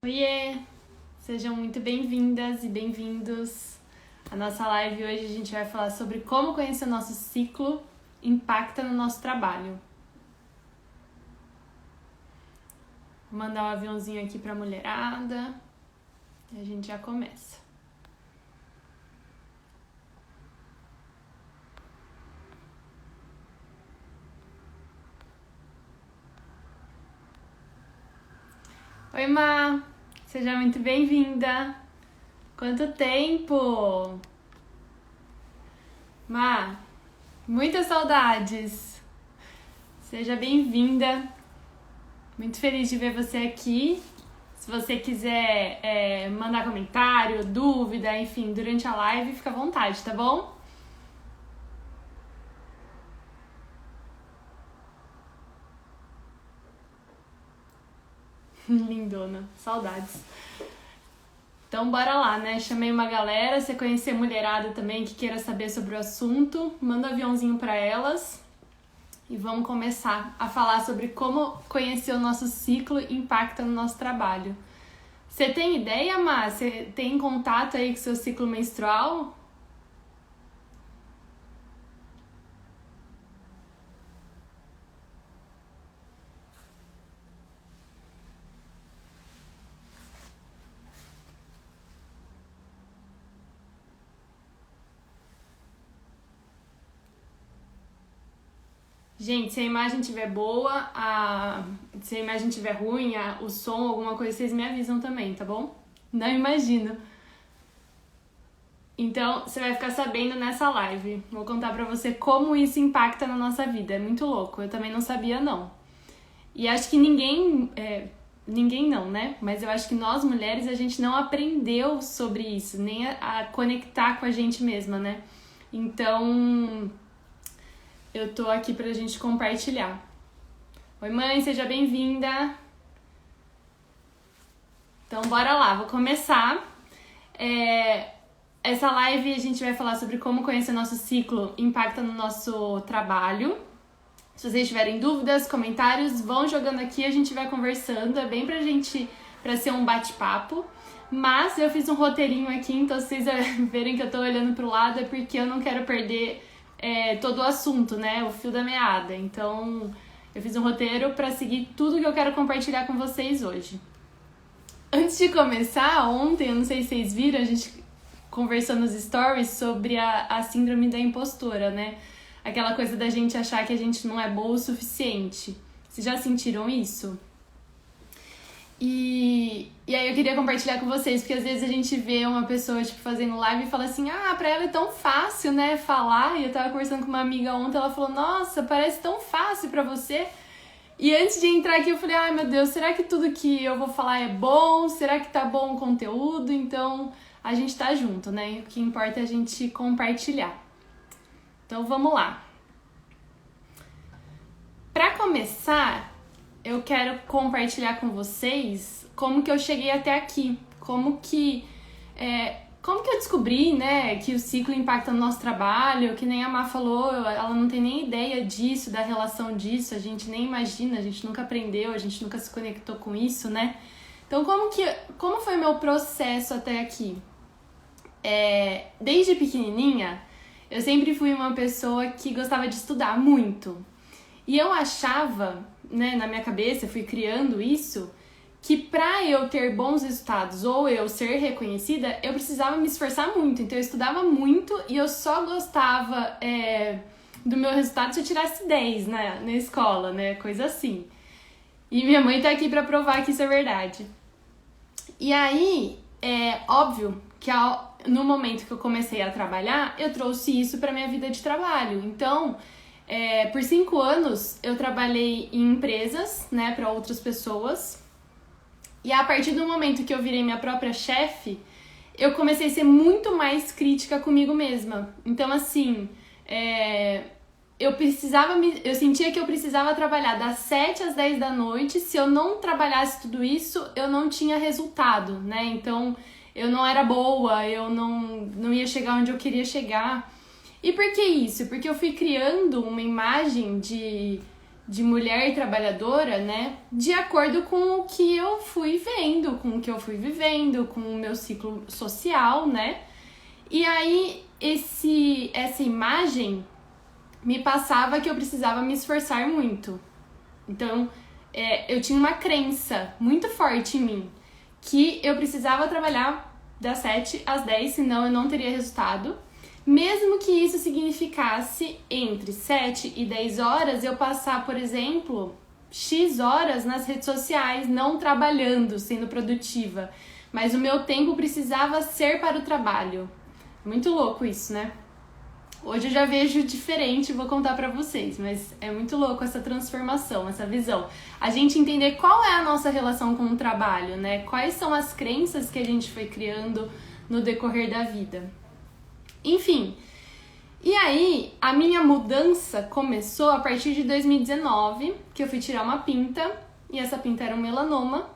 Oiê! Sejam muito bem-vindas e bem-vindos. A nossa live hoje a gente vai falar sobre como conhecer o nosso ciclo impacta no nosso trabalho. Vou mandar um aviãozinho aqui pra mulherada e a gente já começa. Oi, Má! Seja muito bem-vinda! Quanto tempo! Má, muitas saudades! Seja bem-vinda! Muito feliz de ver você aqui. Se você quiser mandar comentário, dúvida, enfim, durante a live, fica à vontade, tá bom? Lindona, saudades. Então bora lá, né? Chamei uma galera, se conhecer mulherada também que queira saber sobre o assunto, manda um aviãozinho pra elas e vamos começar a falar sobre como conhecer o nosso ciclo impacta no nosso trabalho. Você tem ideia, Má? Você tem contato aí com o seu ciclo menstrual? Gente, se a imagem estiver boa, se a imagem estiver ruim, o som, alguma coisa, vocês me avisam também, tá bom? Não imagino. Então, você vai ficar sabendo nessa live. Vou contar pra você como isso impacta na nossa vida. É muito louco. Eu também não sabia, não. E acho que ninguém não, né? Mas eu acho que nós mulheres, a gente não aprendeu sobre isso, nem a conectar com a gente mesma, né? Então, eu tô aqui pra gente compartilhar. Oi, mãe, seja bem-vinda. Então, bora lá, vou começar. Essa live a gente vai falar sobre como conhecer nosso ciclo impacta no nosso trabalho. Se vocês tiverem dúvidas, comentários, vão jogando aqui, a gente vai conversando. É bem pra ser um bate-papo. Mas eu fiz um roteirinho aqui, então se vocês verem que eu tô olhando pro lado é porque eu não quero perder todo o assunto, né? O fio da meada. Então, eu fiz um roteiro pra seguir tudo que eu quero compartilhar com vocês hoje. Antes de começar, ontem, eu não sei se vocês viram, a gente conversou nos stories sobre a síndrome da impostora, né? Aquela coisa da gente achar que a gente não é boa o suficiente. Vocês já sentiram isso? E aí eu queria compartilhar com vocês, porque às vezes a gente vê uma pessoa, tipo, fazendo live e fala assim, pra ela é tão fácil, né, falar. E eu tava conversando com uma amiga ontem, ela falou, nossa, parece tão fácil pra você. E antes de entrar aqui eu falei, ai meu Deus, será que tudo que eu vou falar é bom? Será que tá bom o conteúdo? Então a gente tá junto, né? O que importa é a gente compartilhar. Então vamos lá. Pra começar, eu quero compartilhar com vocês como que eu cheguei até aqui. Como que eu descobri, né, que o ciclo impacta no nosso trabalho, que nem a Má falou, ela não tem nem ideia disso, da relação disso, a gente nem imagina, a gente nunca aprendeu, a gente nunca se conectou com isso, né? Então, como foi meu processo até aqui? Desde pequenininha, eu sempre fui uma pessoa que gostava de estudar muito. E eu achava, né, na minha cabeça, eu fui criando isso, que pra eu ter bons resultados ou eu ser reconhecida, eu precisava me esforçar muito. Então eu estudava muito e eu só gostava do meu resultado se eu tirasse 10 na escola, né? Coisa assim. E minha mãe tá aqui pra provar que isso é verdade. E aí, é óbvio que no momento que eu comecei a trabalhar, eu trouxe isso pra minha vida de trabalho. Então, por 5 anos, eu trabalhei em empresas, né, pra outras pessoas. E a partir do momento que eu virei minha própria chefe, eu comecei a ser muito mais crítica comigo mesma. Então, assim, eu sentia que eu precisava trabalhar das 7 às 10 da noite. Se eu não trabalhasse tudo isso, eu não tinha resultado, né? Então, eu não era boa, eu não ia chegar onde eu queria chegar. E por que isso? Porque eu fui criando uma imagem de de mulher trabalhadora, né, de acordo com o que eu fui vendo, com o que eu fui vivendo, com o meu ciclo social, né? E aí essa imagem me passava que eu precisava me esforçar muito. Então, eu tinha uma crença muito forte em mim que eu precisava trabalhar das 7 às 10, senão eu não teria resultado. Mesmo que isso significasse entre 7 e 10 horas eu passar, por exemplo, X horas nas redes sociais, não trabalhando, sendo produtiva. Mas o meu tempo precisava ser para o trabalho. Muito louco isso, né? Hoje eu já vejo diferente, vou contar pra vocês, mas é muito louco essa transformação, essa visão. A gente entender qual é a nossa relação com o trabalho, né? Quais são as crenças que a gente foi criando no decorrer da vida. Enfim, e aí a minha mudança começou a partir de 2019, que eu fui tirar uma pinta, e essa pinta era um melanoma.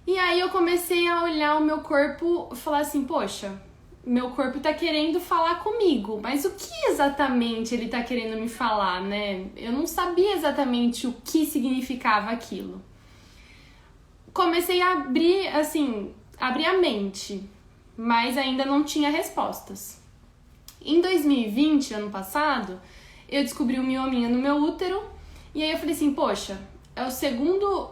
E aí eu comecei a olhar o meu corpo e falar assim, poxa, meu corpo tá querendo falar comigo, mas o que exatamente ele tá querendo me falar, né? Eu não sabia exatamente o que significava aquilo. Comecei a abrir a mente, mas ainda não tinha respostas. Em 2020, ano passado, eu descobri um miominha no meu útero, e aí eu falei assim, poxa, é o segundo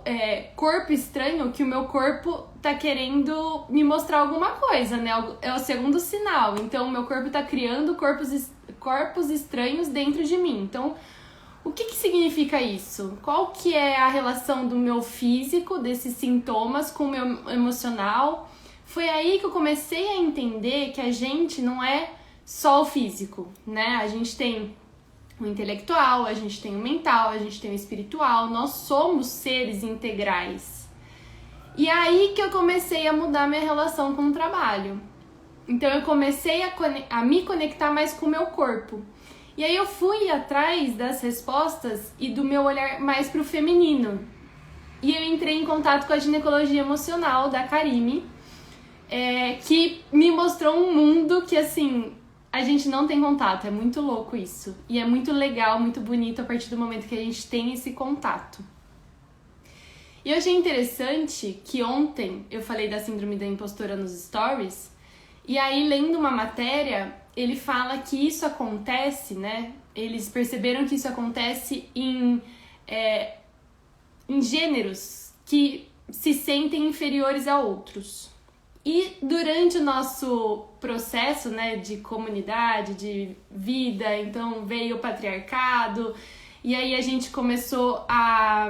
corpo estranho que o meu corpo tá querendo me mostrar alguma coisa, né? É o segundo sinal. Então, o meu corpo tá criando corpos estranhos dentro de mim. Então, o que significa isso? Qual que é a relação do meu físico, desses sintomas, com o meu emocional? Foi aí que eu comecei a entender que a gente não é só o físico, né? A gente tem o intelectual, a gente tem o mental, a gente tem o espiritual, nós somos seres integrais. E aí que eu comecei a mudar minha relação com o trabalho. Então eu comecei a me conectar mais com o meu corpo. E aí eu fui atrás das respostas e do meu olhar mais pro feminino. E eu entrei em contato com a ginecologia emocional da Karime, que me mostrou um mundo que, assim, a gente não tem contato. É muito louco isso. E é muito legal, muito bonito a partir do momento que a gente tem esse contato. E eu achei interessante que ontem eu falei da síndrome da impostora nos stories, e aí lendo uma matéria, ele fala que isso acontece, né? Eles perceberam que isso acontece em gêneros que se sentem inferiores a outros. E durante o nosso processo, né, de comunidade, de vida, então veio o patriarcado, e aí a gente começou a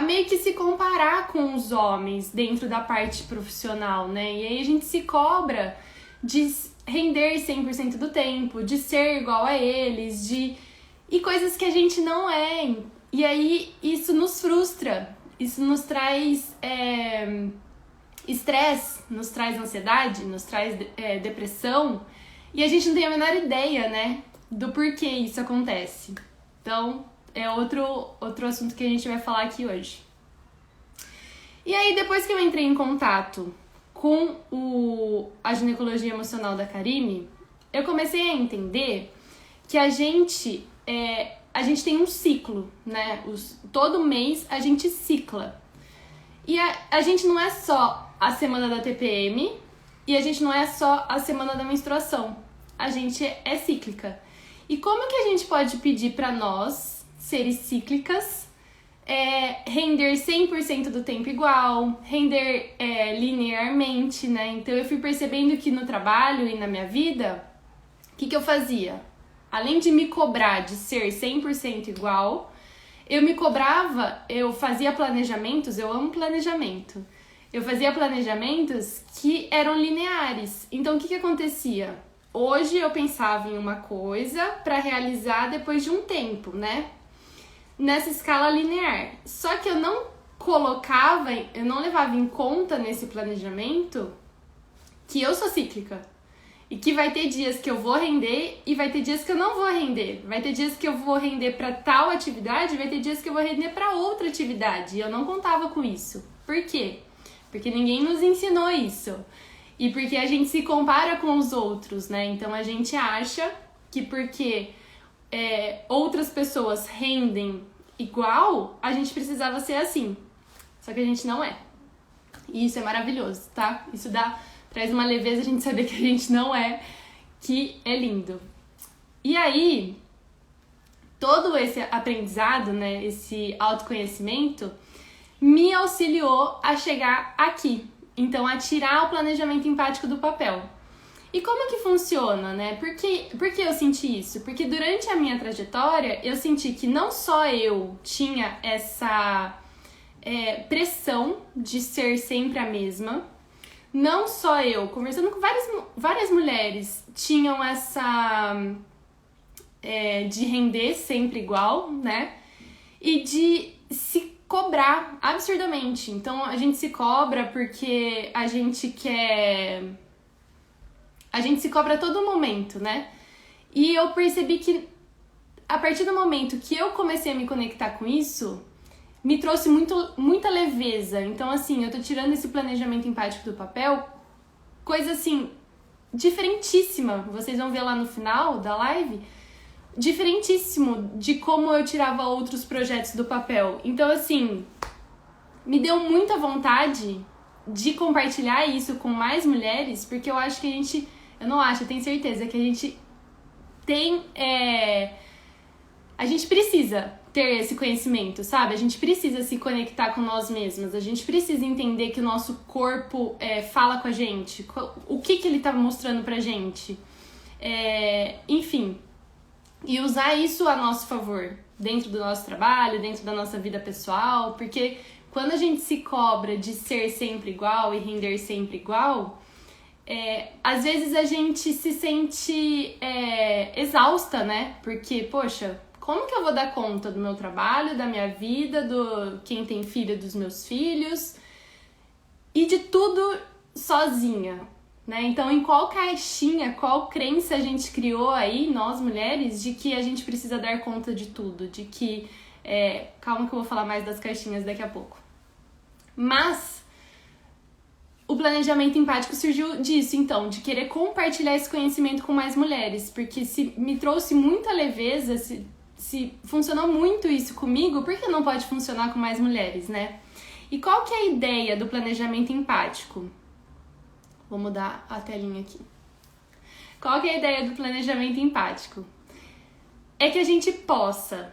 meio que se comparar com os homens dentro da parte profissional, né? E aí a gente se cobra de render 100% do tempo, de ser igual a eles, e coisas que a gente não é. E aí isso nos frustra, isso nos traz estresse, nos traz ansiedade, nos traz depressão, e a gente não tem a menor ideia, né, do porquê isso acontece. Então, é outro assunto que a gente vai falar aqui hoje. E aí, depois que eu entrei em contato com a ginecologia emocional da Karime, eu comecei a entender que a gente tem um ciclo, né? Todo mês a gente cicla. E a gente não é só a semana da TPM e a gente não é só a semana da menstruação. A gente é cíclica. E como que a gente pode pedir para nós, seres cíclicas, render 100% do tempo igual, render linearmente, né? Então eu fui percebendo que no trabalho e na minha vida, o que eu fazia? Além de me cobrar de ser 100% igual, eu fazia planejamentos, eu amo planejamento. Eu fazia planejamentos que eram lineares. Então o que acontecia? Hoje eu pensava em uma coisa para realizar depois de um tempo, né? Nessa escala linear. Só que eu não levava em conta nesse planejamento que eu sou cíclica. E que vai ter dias que eu vou render e vai ter dias que eu não vou render. Vai ter dias que eu vou render para tal atividade, vai ter dias que eu vou render para outra atividade. E eu não contava com isso. Por quê? Porque ninguém nos ensinou isso. E porque a gente se compara com os outros, né? Então a gente acha que porque outras pessoas rendem igual, a gente precisava ser assim. Só que a gente não é. E isso é maravilhoso, tá? Isso traz uma leveza a gente saber que a gente não é, que é lindo. E aí, todo esse aprendizado, né, esse autoconhecimento, me auxiliou a chegar aqui. Então, a tirar o planejamento empático do papel. E como que funciona, né? Por que eu senti isso? Porque durante a minha trajetória, eu senti que não só eu tinha essa pressão de ser sempre a mesma, não só eu, conversando com várias mulheres, tinham essa de render sempre igual, né? E de se cobrar absurdamente. Então, a gente se cobra porque a gente quer... A gente se cobra a todo momento, né? E eu percebi que, a partir do momento que eu comecei a me conectar com isso, me trouxe muita leveza. Então, assim, eu tô tirando esse planejamento empático do papel, coisa, assim, diferentíssima. Vocês vão ver lá no final da live, diferentíssimo de como eu tirava outros projetos do papel. Então, assim, me deu muita vontade de compartilhar isso com mais mulheres, porque eu acho que eu tenho certeza que a gente a gente precisa ter esse conhecimento, sabe? A gente precisa se conectar com nós mesmas, a gente precisa entender que o nosso corpo fala com a gente, o que ele tá mostrando pra gente, enfim, e usar isso a nosso favor, dentro do nosso trabalho, dentro da nossa vida pessoal, porque quando a gente se cobra de ser sempre igual e render sempre igual, às vezes a gente se sente exausta, né? Porque, poxa, como que eu vou dar conta do meu trabalho, da minha vida, do quem tem filho, dos meus filhos e de tudo sozinha, né? Então, em qual caixinha, qual crença a gente criou aí, nós mulheres, de que a gente precisa dar conta de tudo, de que... calma que eu vou falar mais das caixinhas daqui a pouco. Mas o planejamento empático surgiu disso, então, de querer compartilhar esse conhecimento com mais mulheres, porque se me trouxe muita leveza, se funcionou muito isso comigo, por que não pode funcionar com mais mulheres, né? E qual que é a ideia do planejamento empático? Vou mudar a telinha aqui. Qual que é a ideia do planejamento empático? É que a gente possa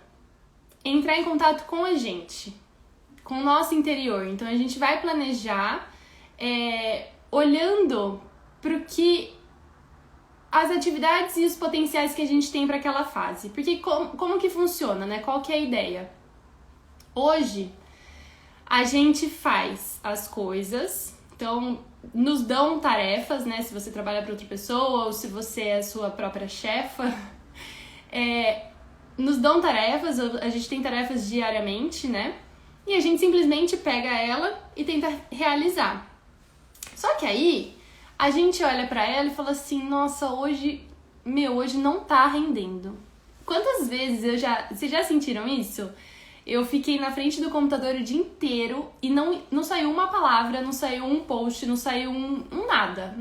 entrar em contato com a gente, com o nosso interior. Então, a gente vai planejar olhando para o que as atividades e os potenciais que a gente tem para aquela fase. Porque como que funciona, né? Qual que é a ideia? Hoje, a gente faz as coisas, então nos dão tarefas, né? Se você trabalha para outra pessoa ou se você é a sua própria chefa, nos dão tarefas, a gente tem tarefas diariamente, né? E a gente simplesmente pega ela e tenta realizar. Só que aí, a gente olha pra ela e fala assim, nossa, hoje não tá rendendo. Quantas vezes vocês já sentiram isso? Eu fiquei na frente do computador o dia inteiro e não saiu uma palavra, não saiu um post, não saiu nada.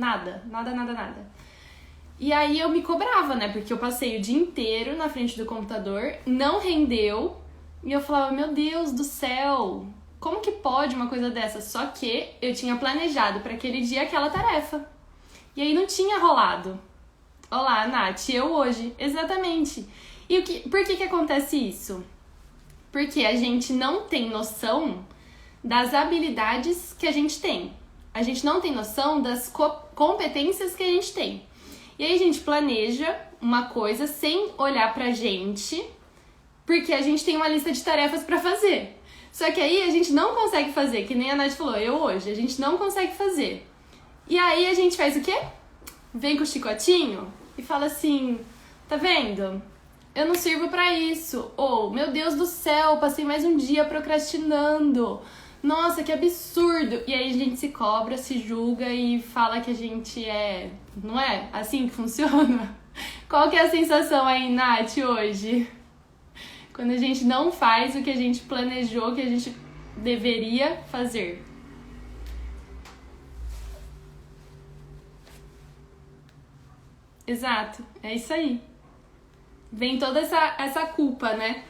E aí eu me cobrava, né? Porque eu passei o dia inteiro na frente do computador, não rendeu, e eu falava, meu Deus do céu, como que pode uma coisa dessa? Só que eu tinha planejado para aquele dia aquela tarefa. E aí não tinha rolado. Olá, Nath, eu hoje. Exatamente. E por que acontece isso? Porque a gente não tem noção das habilidades que a gente tem. A gente não tem noção das competências que a gente tem. E aí a gente planeja uma coisa sem olhar pra gente, porque a gente tem uma lista de tarefas pra fazer. Só que aí a gente não consegue fazer, que nem a Nath falou, eu hoje, a gente não consegue fazer. E aí a gente faz o quê? Vem com o chicotinho e fala assim, tá vendo? Eu não sirvo pra isso. Ou, meu Deus do céu, passei mais um dia procrastinando. Nossa, que absurdo. E aí a gente se cobra, se julga e fala que a gente não é assim que funciona? Qual que é a sensação aí, Nath, hoje? Quando a gente não faz o que a gente planejou, que a gente deveria fazer. Exato, é isso aí. vem toda essa culpa, né?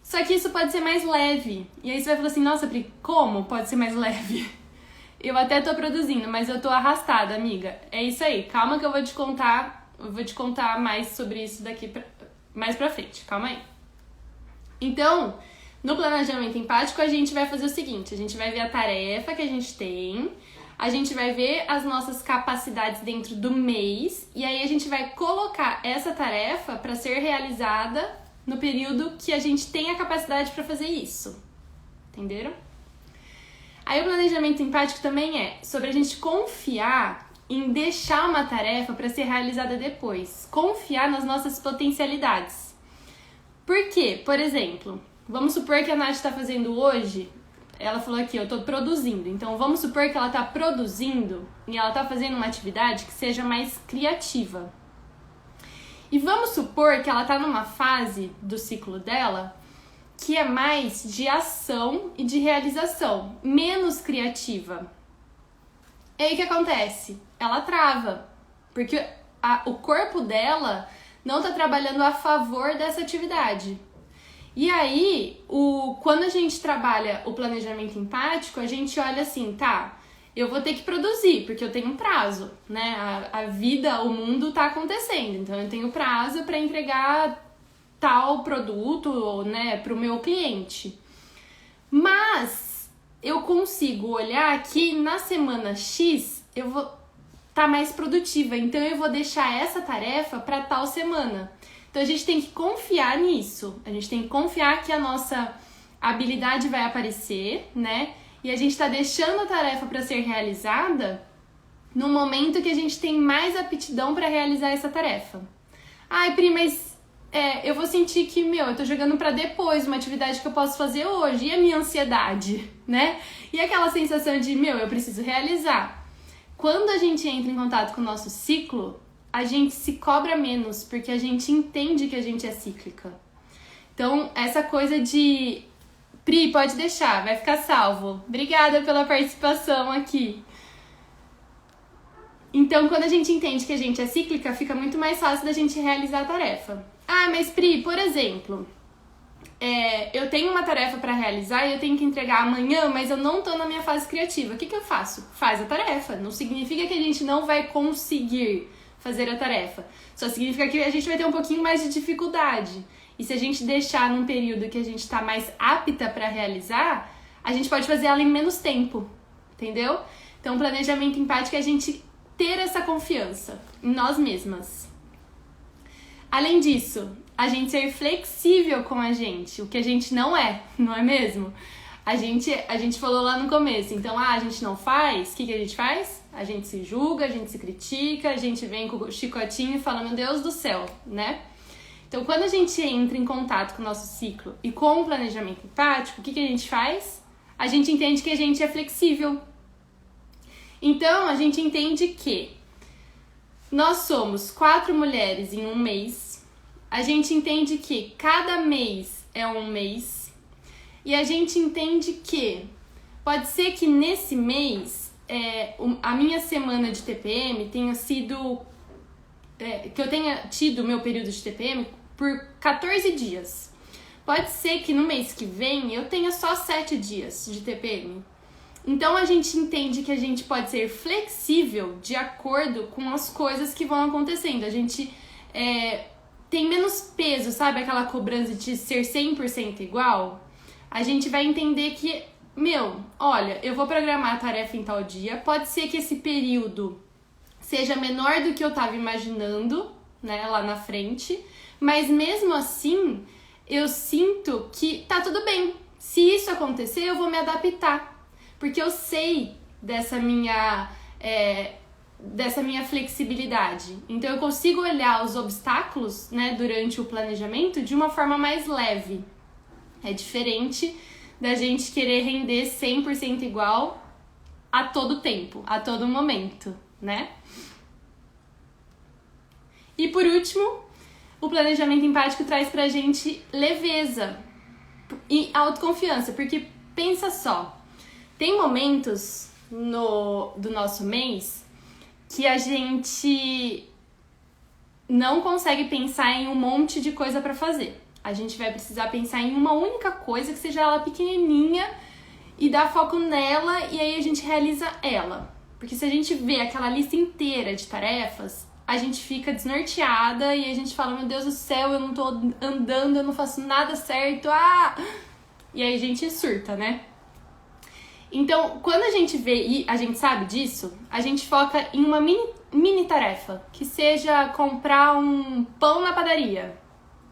Só que isso pode ser mais leve. E aí você vai falar assim, nossa, Pri, como pode ser mais leve? Eu até tô produzindo, mas eu tô arrastada, amiga. É isso aí, calma que eu vou te contar mais sobre isso mais pra frente, calma aí. Então, no planejamento empático, a gente vai fazer o seguinte, a gente vai ver a tarefa que a gente tem, a gente vai ver as nossas capacidades dentro do mês, e aí a gente vai colocar essa tarefa para ser realizada no período que a gente tem a capacidade para fazer isso. Entenderam? Aí o planejamento empático também é sobre a gente confiar em deixar uma tarefa para ser realizada depois. Confiar nas nossas potencialidades. Por quê? Por exemplo, vamos supor que a Nath está fazendo hoje, ela falou aqui, eu tô produzindo. Então vamos supor que ela tá produzindo e ela tá fazendo uma atividade que seja mais criativa. E vamos supor que ela tá numa fase do ciclo dela que é mais de ação e de realização, menos criativa. E aí o que acontece? Ela trava, porque o corpo dela não tá trabalhando a favor dessa atividade. E aí, quando a gente trabalha o planejamento empático, a gente olha assim, tá, eu vou ter que produzir, porque eu tenho um prazo, né? A vida, o mundo tá acontecendo, então eu tenho prazo para entregar tal produto, né, pro meu cliente. Mas eu consigo olhar que na semana X eu vou estar mais produtiva, então eu vou deixar essa tarefa para tal semana. Então a gente tem que confiar nisso, a gente tem que confiar que a nossa habilidade vai aparecer, né? E a gente está deixando a tarefa para ser realizada no momento que a gente tem mais aptidão para realizar essa tarefa. Ai, Pri, mas eu vou sentir que, eu tô jogando pra depois uma atividade que eu posso fazer hoje. E a minha ansiedade, né? E aquela sensação de, eu preciso realizar. Quando a gente entra em contato com o nosso ciclo, a gente se cobra menos, porque a gente entende que a gente é cíclica. Então, essa coisa de... Pri, pode deixar, vai ficar salvo. Obrigada pela participação aqui. Então, quando a gente entende que a gente é cíclica, fica muito mais fácil da gente realizar a tarefa. Ah, mas Pri, por exemplo, eu tenho uma tarefa para realizar e eu tenho que entregar amanhã, mas eu não tô na minha fase criativa. O que eu faço? Faz a tarefa. Não significa que a gente não vai conseguir fazer a tarefa. Só significa que a gente vai ter um pouquinho mais de dificuldade. E se a gente deixar num período que a gente tá mais apta para realizar, a gente pode fazer ela em menos tempo. Entendeu? Então, o planejamento empático é a gente ter essa confiança em nós mesmas. Além disso, a gente ser flexível com a gente, o que a gente não é mesmo? A gente falou lá no começo, então, a gente não faz, o que a gente faz? A gente se julga, a gente se critica, a gente vem com o chicotinho e fala, meu Deus do céu, né? Então, quando a gente entra em contato com o nosso ciclo e com o planejamento empático, o que a gente faz? A gente entende que a gente é flexível. Então, a gente entende que nós somos 4 mulheres em um mês. A gente entende que cada mês é um mês. E a gente entende que pode ser que nesse mês a minha semana de TPM tenha sido... que eu tenha tido o meu período de TPM por 14 dias. Pode ser que no mês que vem eu tenha só 7 dias de TPM. Então a gente entende que a gente pode ser flexível de acordo com as coisas que vão acontecendo. A gente tem menos peso, sabe? Aquela cobrança de ser 100% igual. A gente vai entender que, olha, eu vou programar a tarefa em tal dia. Pode ser que esse período seja menor do que eu estava imaginando, né, lá na frente. Mas mesmo assim, eu sinto que tá tudo bem. Se isso acontecer, eu vou me adaptar. Porque eu sei dessa minha flexibilidade. Então eu consigo olhar os obstáculos, né, durante o planejamento de uma forma mais leve. É diferente da gente querer render 100% igual a todo tempo, a todo momento, né? E por último, o planejamento empático traz pra gente leveza e autoconfiança, porque pensa só, tem momentos do nosso mês que a gente não consegue pensar em um monte de coisa para fazer. A gente vai precisar pensar em uma única coisa, que seja ela pequenininha, e dar foco nela, e aí a gente realiza ela. Porque se a gente vê aquela lista inteira de tarefas, a gente fica desnorteada e a gente fala, meu Deus do céu, eu não tô andando, eu não faço nada certo, E aí a gente surta, né? Então, quando a gente vê e a gente sabe disso, a gente foca em uma mini tarefa, que seja comprar um pão na padaria.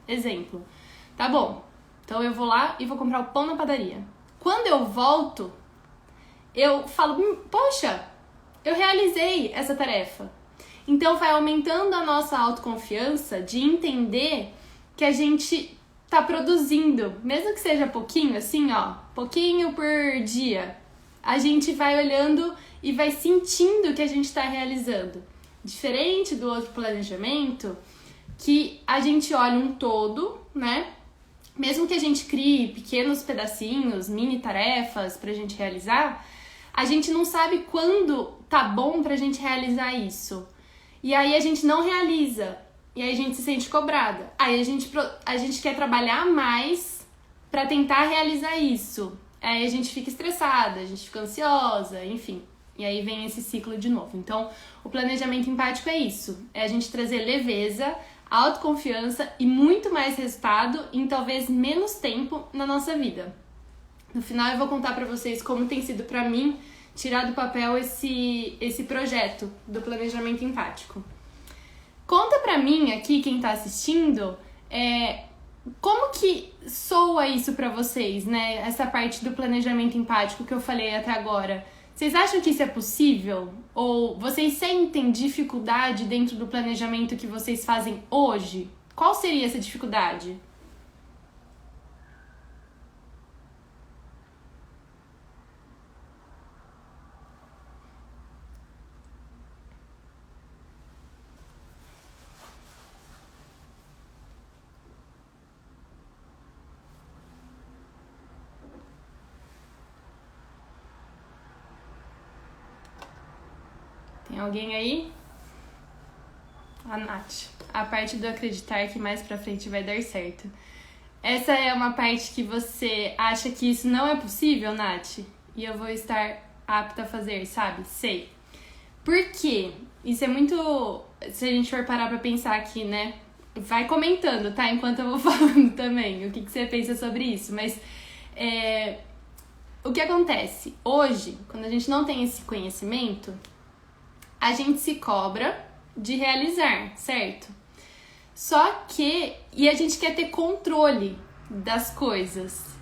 Exemplo. Tá bom, então eu vou lá e vou comprar o pão na padaria. Quando eu volto, eu falo, poxa, eu realizei essa tarefa. Então vai aumentando a nossa autoconfiança de entender que a gente tá produzindo, mesmo que seja pouquinho, assim, pouquinho por dia. A gente vai olhando e vai sentindo que a gente tá realizando. Diferente do outro planejamento, que a gente olha um todo, né? Mesmo que a gente crie pequenos pedacinhos, mini tarefas pra gente realizar, a gente não sabe quando tá bom pra gente realizar isso. E aí a gente não realiza. E aí a gente se sente cobrada. Aí a gente quer trabalhar mais pra tentar realizar isso. Aí a gente fica estressada, a gente fica ansiosa, enfim. E aí vem esse ciclo de novo. Então, o planejamento empático é isso. É a gente trazer leveza, autoconfiança e muito mais resultado em talvez menos tempo na nossa vida. No final eu vou contar pra vocês como tem sido pra mim tirar do papel esse projeto do planejamento empático. Conta pra mim aqui, quem tá assistindo, como que soa isso pra vocês, né? Essa parte do planejamento empático que eu falei até agora. Vocês acham que isso é possível? Ou vocês sentem dificuldade dentro do planejamento que vocês fazem hoje? Qual seria essa dificuldade? Tem alguém aí? A Nath. A parte do acreditar que mais pra frente vai dar certo. Essa é uma parte que você acha que isso não é possível, Nath? E eu vou estar apta a fazer, sabe? Sei. Por quê? Isso é muito... Se a gente for parar pra pensar aqui, né? Vai comentando, tá? Enquanto eu vou falando também. O que você pensa sobre isso. Mas... O que acontece? Hoje, quando a gente não tem esse conhecimento, a gente se cobra de realizar, certo? Só que... E a gente quer ter controle das coisas.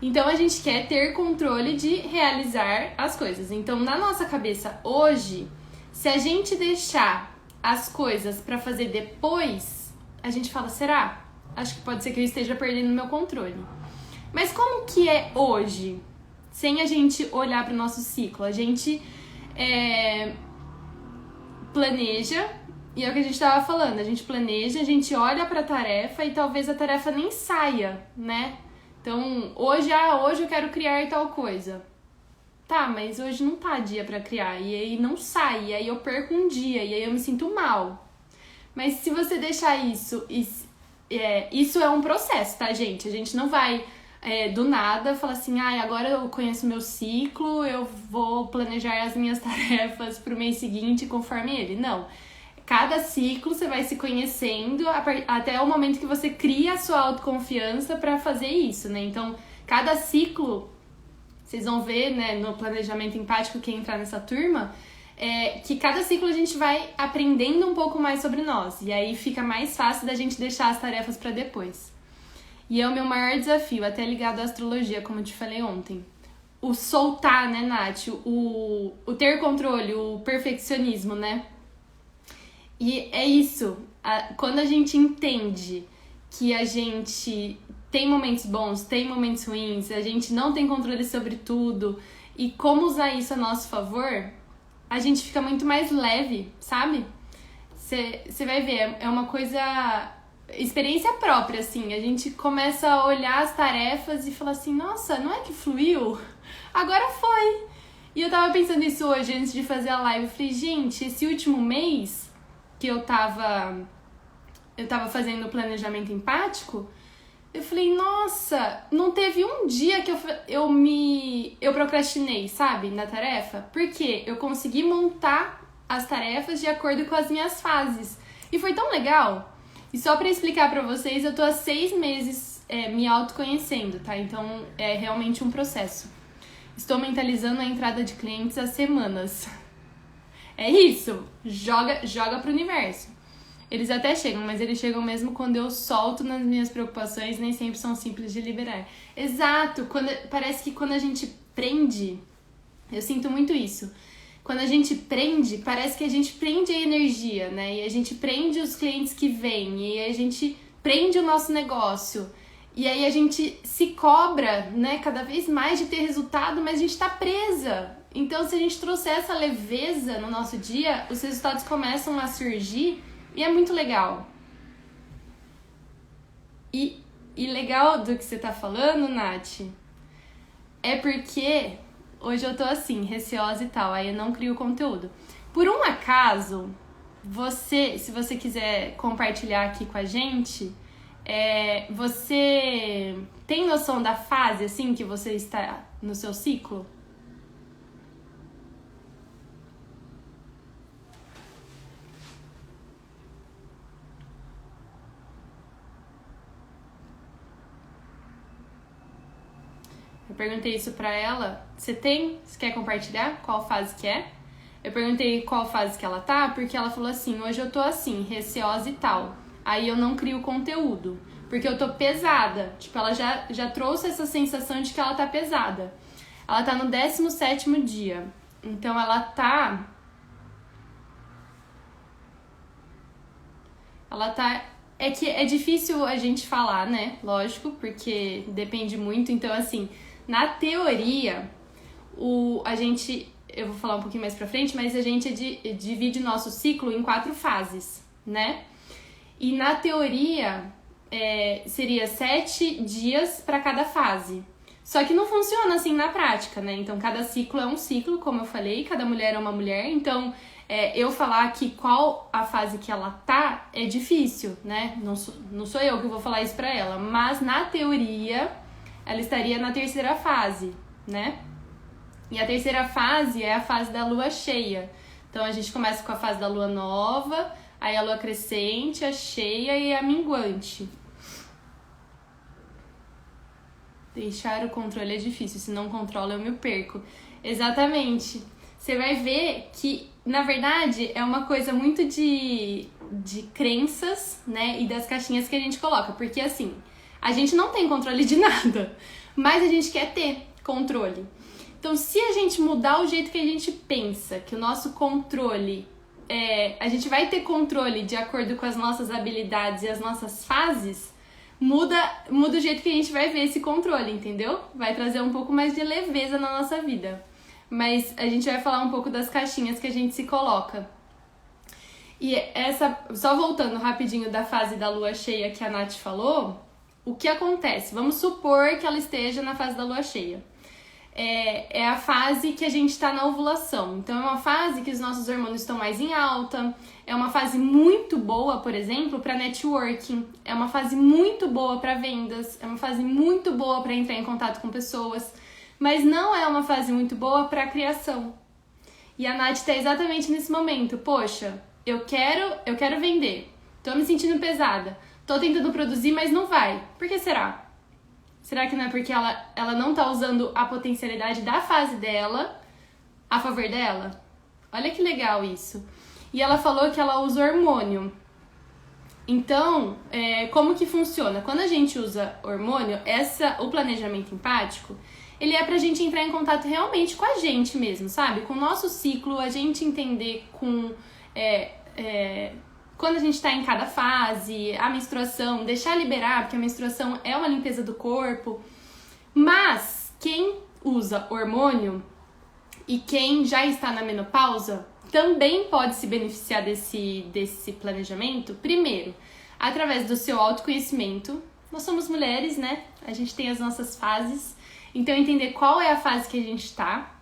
Então, a gente quer ter controle de realizar as coisas. Então, na nossa cabeça hoje, se a gente deixar as coisas pra fazer depois, a gente fala, será? Acho que pode ser que eu esteja perdendo meu controle. Mas como que é hoje? Sem a gente olhar pro nosso ciclo. A gente planeja, e é o que a gente tava falando. A gente planeja, a gente olha pra tarefa e talvez a tarefa nem saia, né? Então, hoje eu quero criar tal coisa. Tá, mas hoje não tá dia pra criar. E aí não sai, e aí eu perco um dia, e aí eu me sinto mal. Mas se você deixar isso... isso é um processo, tá, gente? A gente não vai, do nada, falar assim, agora eu conheço o meu ciclo, eu vou planejar as minhas tarefas pro mês seguinte conforme ele. Não. Cada ciclo você vai se conhecendo até o momento que você cria a sua autoconfiança para fazer isso, né? Então, cada ciclo, vocês vão ver, né, no planejamento empático, quem entrar nessa turma, que cada ciclo a gente vai aprendendo um pouco mais sobre nós. E aí fica mais fácil da gente deixar as tarefas para depois. E é o meu maior desafio, até ligado à astrologia, como eu te falei ontem. O soltar, né, Nath? O ter controle, o perfeccionismo, né? E é isso, quando a gente entende que a gente tem momentos bons, tem momentos ruins, a gente não tem controle sobre tudo e como usar isso a nosso favor, a gente fica muito mais leve, sabe? Você vai ver, é uma coisa, experiência própria, assim, a gente começa a olhar as tarefas e falar assim, nossa, não é que fluiu? Agora foi! E eu tava pensando isso hoje, antes de fazer a live, eu falei, gente, esse último mês que eu tava eu tava fazendo o planejamento empático, eu falei, nossa, não teve um dia que eu procrastinei, sabe, na tarefa? Porque eu consegui montar as tarefas de acordo com as minhas fases. E foi tão legal. E só pra explicar pra vocês, eu tô há 6 meses me autoconhecendo, tá? Então é realmente um processo. Estou mentalizando a entrada de clientes há semanas. É isso, joga pro universo. Eles até chegam, mas eles chegam mesmo quando eu solto nas minhas preocupações, nem sempre são simples de liberar. Exato, parece que quando a gente prende, eu sinto muito isso. Quando a gente prende, parece que a gente prende a energia, né? E a gente prende os clientes que vêm, e a gente prende o nosso negócio. E aí a gente se cobra, né, cada vez mais de ter resultado, mas a gente tá presa. Então, se a gente trouxer essa leveza no nosso dia, os resultados começam a surgir e é muito legal. E legal do que você tá falando, Nath, é porque hoje eu tô assim, receosa e tal, aí eu não crio conteúdo. Por um acaso, se você quiser compartilhar aqui com a gente, você tem noção da fase, assim, que você está no seu ciclo? Eu perguntei isso pra ela. Você quer compartilhar qual fase que é? Eu perguntei qual fase que ela tá, porque ela falou assim, hoje eu tô assim, receosa e tal. Aí eu não crio conteúdo, porque eu tô pesada. Tipo, ela já trouxe essa sensação de que ela tá pesada. Ela tá no 17º dia. Então ela tá... É que é difícil a gente falar, né? Lógico, porque depende muito. Então, assim, na teoria, eu vou falar um pouquinho mais pra frente, mas a gente divide o nosso ciclo em 4 fases, né? E na teoria, seria 7 dias para cada fase. Só que não funciona assim na prática, né? Então, cada ciclo é um ciclo, como eu falei, cada mulher é uma mulher. Então, eu falar aqui qual a fase que ela tá é difícil, né? Não sou eu que vou falar isso pra ela. Mas, na teoria, ela estaria na 3ª fase, né? E a 3ª fase é a fase da lua cheia. Então, a gente começa com a fase da lua nova, aí a lua crescente, a cheia e a minguante. Deixar o controle é difícil, se não controla eu me perco. Exatamente. Você vai ver que, na verdade, é uma coisa muito de crenças, né? E das caixinhas que a gente coloca. Porque, assim, a gente não tem controle de nada, mas a gente quer ter controle. Então, se a gente mudar o jeito que a gente pensa, que o nosso controle... a gente vai ter controle de acordo com as nossas habilidades e as nossas fases, muda o jeito que a gente vai ver esse controle, entendeu? Vai trazer um pouco mais de leveza na nossa vida. Mas a gente vai falar um pouco das caixinhas que a gente se coloca. E só voltando rapidinho da fase da lua cheia que a Nath falou, o que acontece? Vamos supor que ela esteja na fase da lua cheia. É a fase que a gente está na ovulação. Então, é uma fase que os nossos hormônios estão mais em alta. É uma fase muito boa, por exemplo, para networking. É uma fase muito boa para vendas. É uma fase muito boa para entrar em contato com pessoas. Mas não é uma fase muito boa para criação. E a Nath está exatamente nesse momento. Poxa, eu quero vender. Tô me sentindo pesada. Tô tentando produzir, mas não vai. Por que será? Será que não é porque ela não tá usando a potencialidade da fase dela a favor dela? Olha que legal isso. E ela falou que ela usa hormônio. Então, como que funciona? Quando a gente usa hormônio, o planejamento empático, ele é pra gente entrar em contato realmente com a gente mesmo, sabe? Com o nosso ciclo, a gente entender quando a gente tá em cada fase, a menstruação, deixar liberar, porque a menstruação é uma limpeza do corpo. Mas quem usa hormônio e quem já está na menopausa também pode se beneficiar desse planejamento. Primeiro, através do seu autoconhecimento. Nós somos mulheres, né? A gente tem as nossas fases. Então, entender qual é a fase que a gente tá.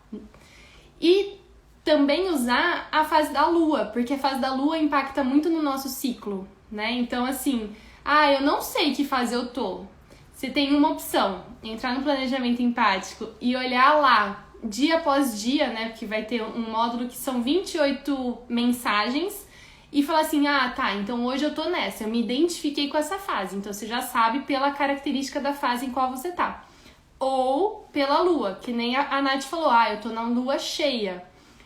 E também usar a fase da lua, porque a fase da lua impacta muito no nosso ciclo, né? Então, assim, eu não sei que fase eu tô. Você tem uma opção, entrar no planejamento empático e olhar lá, dia após dia, né? Porque vai ter um módulo que são 28 mensagens e falar assim, tá, então hoje eu tô nessa, eu me identifiquei com essa fase. Então, você já sabe pela característica da fase em qual você tá. Ou pela lua, que nem a Nath falou, eu tô na lua cheia.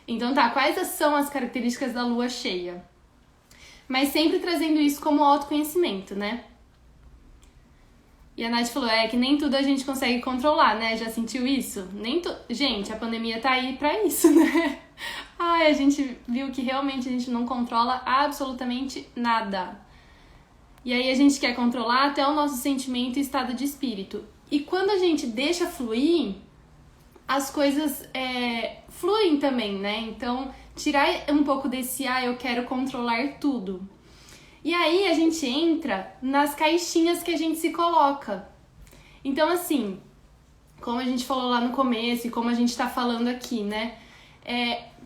Então tá, quais são as características da lua cheia? Mas sempre trazendo isso como autoconhecimento, né? E a Nath falou, que nem tudo a gente consegue controlar, né? Já sentiu isso? Gente, a pandemia tá aí pra isso, né? A gente viu que realmente a gente não controla absolutamente nada. E aí a gente quer controlar até o nosso sentimento e estado de espírito. E quando a gente deixa fluir, as coisas fluem também, né? Então, tirar um pouco desse, eu quero controlar tudo. E aí a gente entra nas caixinhas que a gente se coloca. Então, assim, como a gente falou lá no começo e como a gente tá falando aqui, né?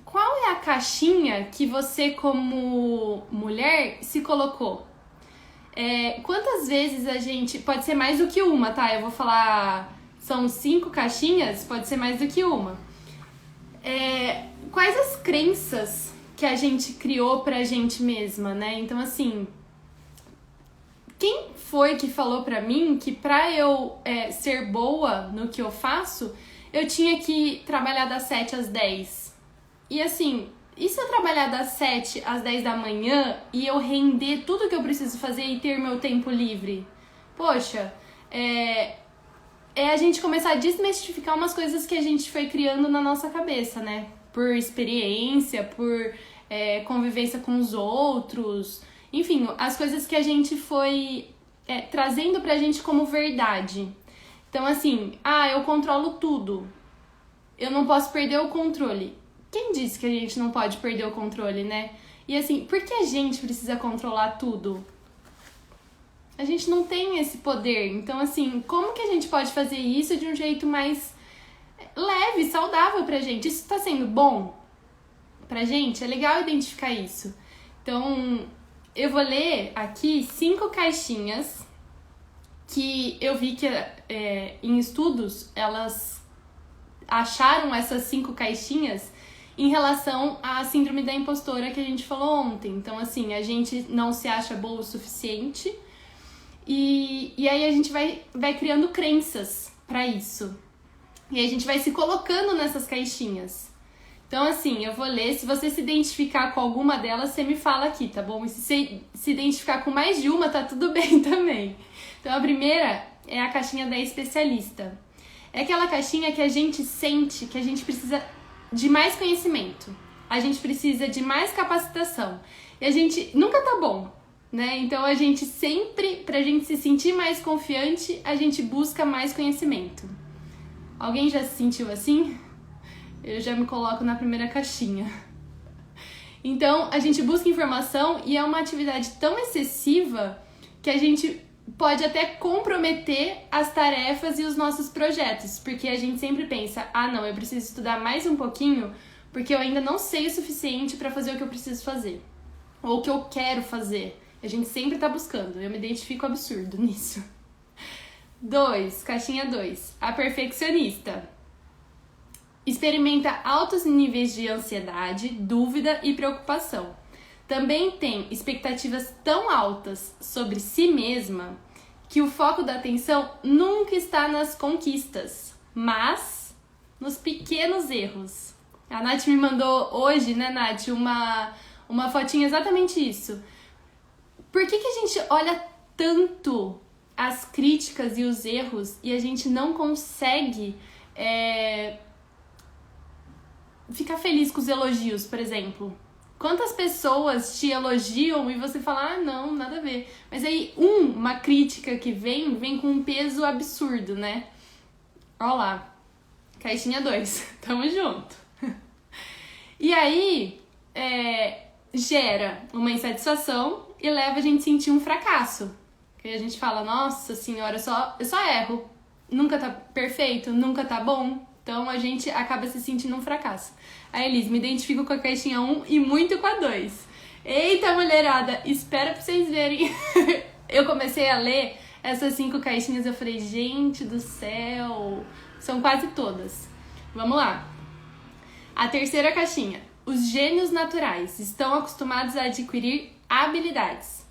Qual é a caixinha que você, como mulher, se colocou? Quantas vezes a gente... Pode ser mais do que uma, tá? Eu vou falar... São 5 caixinhas, pode ser mais do que uma. Quais as crenças que a gente criou pra gente mesma, né? Então, assim... Quem foi que falou pra mim que pra eu ser boa no que eu faço, eu tinha que trabalhar das 7 às 10? E assim... E se eu trabalhar das 7 às 10 da manhã e eu render tudo que eu preciso fazer e ter meu tempo livre? Poxa, a gente começar a desmistificar umas coisas que a gente foi criando na nossa cabeça, né? Por experiência, por convivência com os outros, enfim, as coisas que a gente foi trazendo pra gente como verdade. Então, assim, eu controlo tudo, eu não posso perder o controle. Quem disse que a gente não pode perder o controle, né? E assim, por que a gente precisa controlar tudo? A gente não tem esse poder. Então, assim, como que a gente pode fazer isso de um jeito mais leve, saudável pra gente? Isso tá sendo bom pra gente? É legal identificar isso. Então, eu vou ler aqui 5 caixinhas que eu vi que em estudos elas acharam essas 5 caixinhas em relação à síndrome da impostora que a gente falou ontem. Então, assim, a gente não se acha boa o suficiente e aí a gente vai criando crenças pra isso. E aí a gente vai se colocando nessas caixinhas. Então, assim, eu vou ler. Se você se identificar com alguma delas, você me fala aqui, tá bom? E se você se identificar com mais de uma, tá tudo bem também. Então, a primeira é a caixinha da especialista. É aquela caixinha que a gente sente que a gente precisa de mais conhecimento, a gente precisa de mais capacitação e a gente nunca tá bom, né? Então a gente sempre, pra gente se sentir mais confiante, a gente busca mais conhecimento. Alguém já se sentiu assim? Eu já me coloco na primeira caixinha. Então a gente busca informação e é uma atividade tão excessiva que a gente pode até comprometer as tarefas e os nossos projetos, porque a gente sempre pensa, não, eu preciso estudar mais um pouquinho, porque eu ainda não sei o suficiente para fazer o que eu preciso fazer, ou o que eu quero fazer. A gente sempre tá buscando, eu me identifico absurdo nisso. 2, caixinha 2, a perfeccionista. Experimenta altos níveis de ansiedade, dúvida e preocupação. Também tem expectativas tão altas sobre si mesma que o foco da atenção nunca está nas conquistas, mas nos pequenos erros. A Nath me mandou hoje, né, Nath, uma fotinha exatamente isso. Por que a gente olha tanto as críticas e os erros e a gente não consegue ficar feliz com os elogios, por exemplo? Quantas pessoas te elogiam e você fala, não, nada a ver. Mas aí, uma crítica que vem com um peso absurdo, né? Ó lá, caixinha 2, tamo junto. E aí, gera uma insatisfação e leva a gente a sentir um fracasso. Porque a gente fala, nossa senhora, eu só erro. Nunca tá perfeito, nunca tá bom. Então a gente acaba se sentindo um fracasso. A Elis, me identifico com a caixinha 1 e muito com a 2. Eita, mulherada, espera pra vocês verem. Eu comecei a ler essas 5 caixinhas, eu falei, gente do céu, são quase todas. Vamos lá. A terceira caixinha. Os gênios naturais estão acostumados a adquirir habilidades.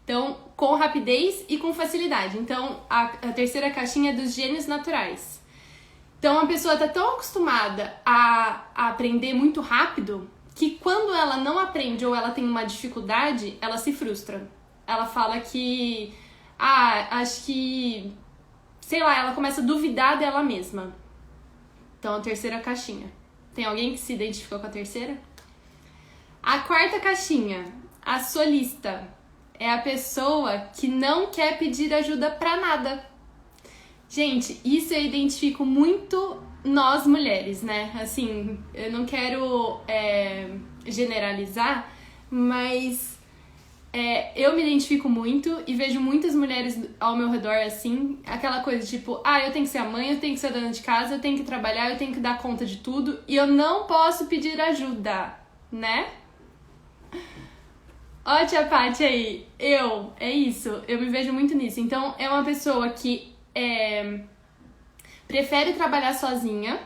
Então, com rapidez e com facilidade. Então, a terceira caixinha é dos gênios naturais. Então, a pessoa está tão acostumada a aprender muito rápido que quando ela não aprende ou ela tem uma dificuldade, ela se frustra. Ela fala que, acho que, sei lá, ela começa a duvidar dela mesma. Então, a terceira caixinha. Tem alguém que se identificou com a terceira? A quarta caixinha, a solista, é a pessoa que não quer pedir ajuda pra nada. Gente, isso eu identifico muito nós mulheres, né? Assim, eu não quero generalizar, mas eu me identifico muito e vejo muitas mulheres ao meu redor assim, aquela coisa tipo, eu tenho que ser a mãe, eu tenho que ser a dona de casa, eu tenho que trabalhar, eu tenho que dar conta de tudo e eu não posso pedir ajuda, né? Ó, tia Paty aí, é isso, eu me vejo muito nisso. Então, é uma pessoa que prefere trabalhar sozinha,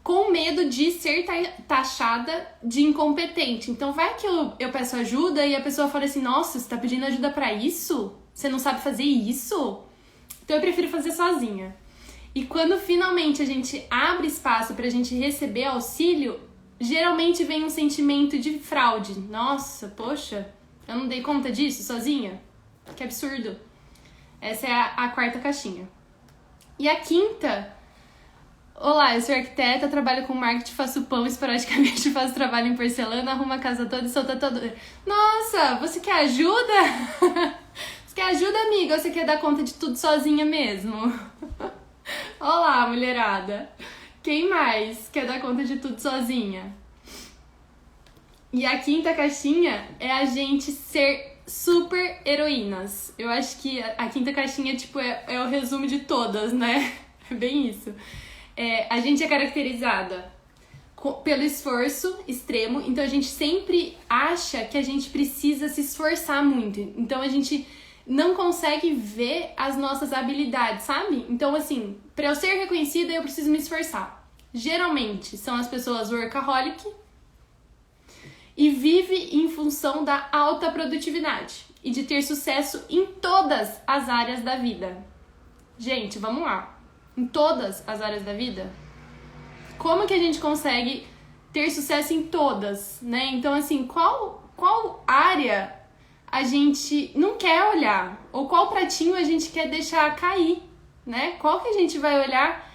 com medo de ser taxada de incompetente. Então, vai que eu peço ajuda e a pessoa fala assim, nossa, você tá pedindo ajuda pra isso? Você não sabe fazer isso? Então, eu prefiro fazer sozinha. E quando finalmente a gente abre espaço pra gente receber auxílio, geralmente vem um sentimento de fraude. Nossa, poxa, eu não dei conta disso sozinha? Que absurdo. Essa é a quarta caixinha. E a quinta... Olá, eu sou arquiteta, trabalho com marketing, faço pão esporadicamente, faço trabalho em porcelana, arrumo a casa toda e solta toda... Nossa, você quer ajuda? Você quer ajuda, amiga? Ou você quer dar conta de tudo sozinha mesmo? Olá, mulherada. Quem mais quer dar conta de tudo sozinha? E a quinta caixinha é a gente ser super heroínas. Eu acho que a quinta caixinha é o resumo de todas, né? É bem isso. A gente é caracterizada pelo esforço extremo, então a gente sempre acha que a gente precisa se esforçar muito. Então a gente não consegue ver as nossas habilidades, sabe? Então, assim, pra eu ser reconhecida, eu preciso me esforçar. Geralmente são as pessoas workaholic e vive em função da alta produtividade e de ter sucesso em todas as áreas da vida. Gente, vamos lá. Em todas as áreas da vida? Como que a gente consegue ter sucesso em todas, né? Então, assim, qual área a gente não quer olhar? Ou qual pratinho a gente quer deixar cair, né? Qual que a gente vai olhar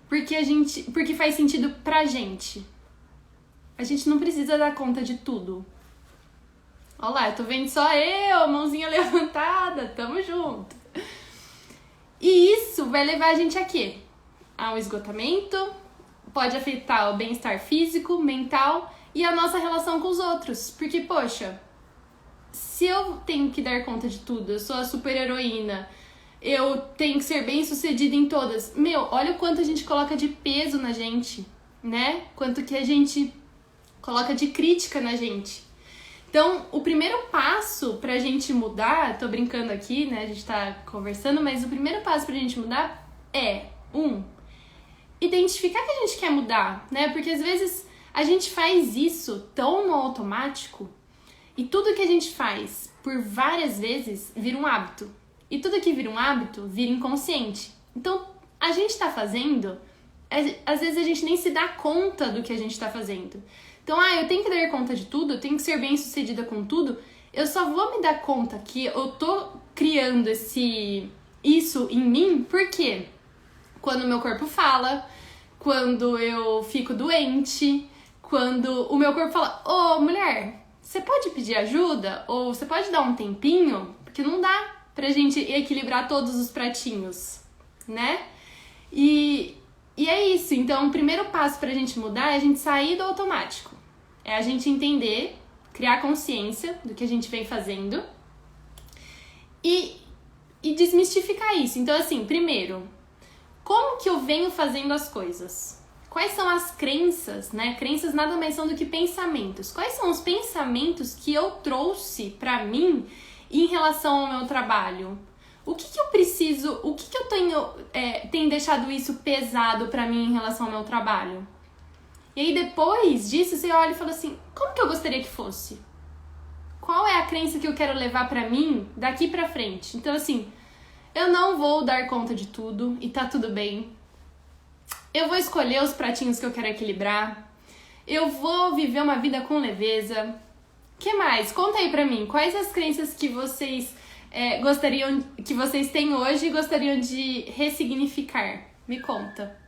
porque faz sentido pra gente? A gente não precisa dar conta de tudo. Olha lá, eu tô vendo só mãozinha levantada, tamo junto. E isso vai levar a gente a quê? A um esgotamento, pode afetar o bem-estar físico, mental e a nossa relação com os outros. Porque, poxa, se eu tenho que dar conta de tudo, eu sou a super heroína, eu tenho que ser bem sucedida em todas. Olha o quanto a gente coloca de peso na gente, né? Quanto que a gente coloca de crítica na gente. Então, o primeiro passo pra gente mudar, tô brincando aqui, né? A gente tá conversando, mas o primeiro passo pra gente mudar é, identificar que a gente quer mudar, né? Porque às vezes a gente faz isso tão no automático e tudo que a gente faz por várias vezes vira um hábito. E tudo que vira um hábito vira inconsciente. Então, a gente tá fazendo, às vezes a gente nem se dá conta do que a gente tá fazendo. Então, eu tenho que dar conta de tudo, eu tenho que ser bem sucedida com tudo. Eu só vou me dar conta que eu tô criando isso em mim, porque quando o meu corpo fala, quando eu fico doente, quando o meu corpo fala, ô mulher, você pode pedir ajuda? Ou você pode dar um tempinho? Porque não dá pra gente equilibrar todos os pratinhos, né? E é isso. Então, o primeiro passo pra gente mudar é a gente sair do automático. É a gente entender, criar consciência do que a gente vem fazendo e desmistificar isso. Então, assim, primeiro, Como que eu venho fazendo as coisas? Quais são as crenças, né? Crenças nada mais são do que pensamentos. Quais são os pensamentos que eu trouxe pra mim em relação ao meu trabalho? O que eu preciso, o que eu tenho deixado isso pesado pra mim em relação ao meu trabalho? E aí depois disso você olha e fala assim, como que eu gostaria que fosse? Qual é a crença que eu quero levar pra mim daqui pra frente? Então assim, eu não vou dar conta de tudo e tá tudo bem. Eu vou escolher os pratinhos que eu quero equilibrar. Eu vou viver uma vida com leveza. Que mais? Conta aí pra mim, quais as crenças que vocês gostariam, que vocês têm hoje e gostariam de ressignificar? Me conta.